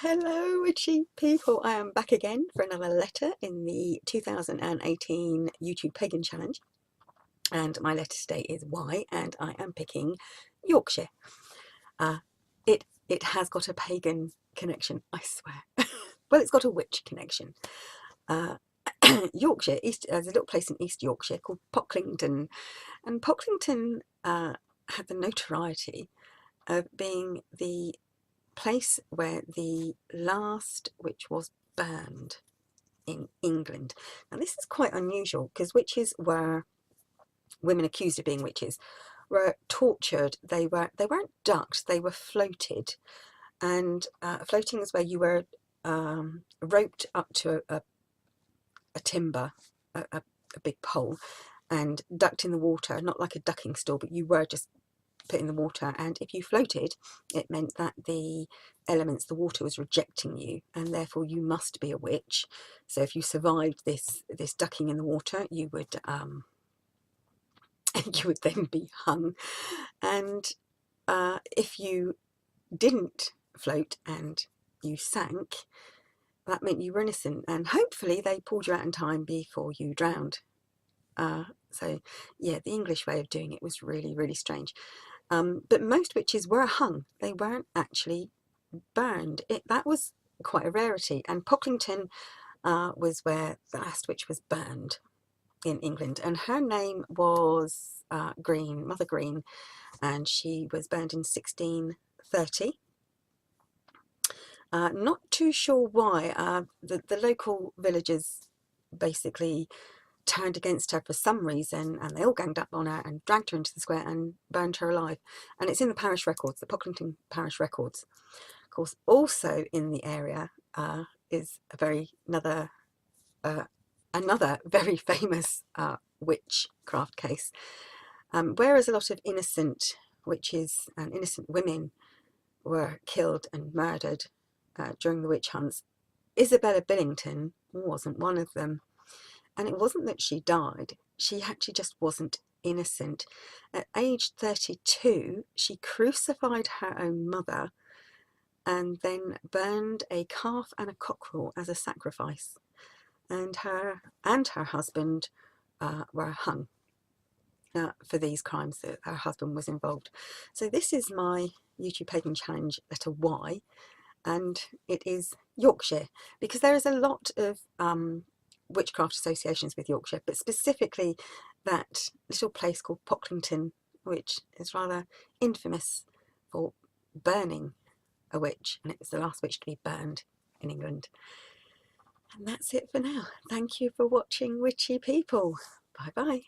Hello witchy people, I am back again for another letter in the 2018 YouTube Pagan Challenge, and my letter today is Y, and I am picking Yorkshire. It has got a pagan connection, I swear. Well, it's got a witch connection. Yorkshire, there's a little place in East Yorkshire called Pocklington, and Pocklington had the notoriety of being the place where the last witch was burned in England. Now this is quite unusual because witches were, women accused of being witches, were tortured. They weren't ducked, they were floated. And floating is where you were roped up to a timber, a big pole, and ducked in the water, not like a ducking stool, but you were just put in the water, and if you floated, it meant that the elements, the water, was rejecting you, and therefore you must be a witch. So if you survived this ducking in the water, you would you would then be hung. And if you didn't float and you sank, that meant you were innocent, and hopefully they pulled you out in time before you drowned. So yeah, the English way of doing it was really, really strange. But most witches were hung. They weren't actually burned. That was quite a rarity. And Pocklington was where the last witch was burned in England. And her name was Green, Mother Green, and she was burned in 1630. Not too sure why. The local villagers basically turned against her for some reason, and they all ganged up on her and dragged her into the square and burned her alive. And it's in the parish records, the Pocklington parish records. Of course, also in the area is another very famous witchcraft case, whereas a lot of innocent witches and innocent women were killed and murdered during the witch hunts. Isabella Billington wasn't one of them. And it wasn't that she died, she actually just wasn't innocent. At age 32, she crucified her own mother and then burned a calf and a cockerel as a sacrifice. And her husband were hung for these crimes that her husband was involved. So this is my YouTube Pagan Challenge letter Y, and it is Yorkshire, because there is a lot of witchcraft associations with Yorkshire, but specifically that little place called Pocklington, which is rather infamous for burning a witch, and it was the last witch to be burned in England. And that's it for now. Thank you for watching, witchy people. Bye bye.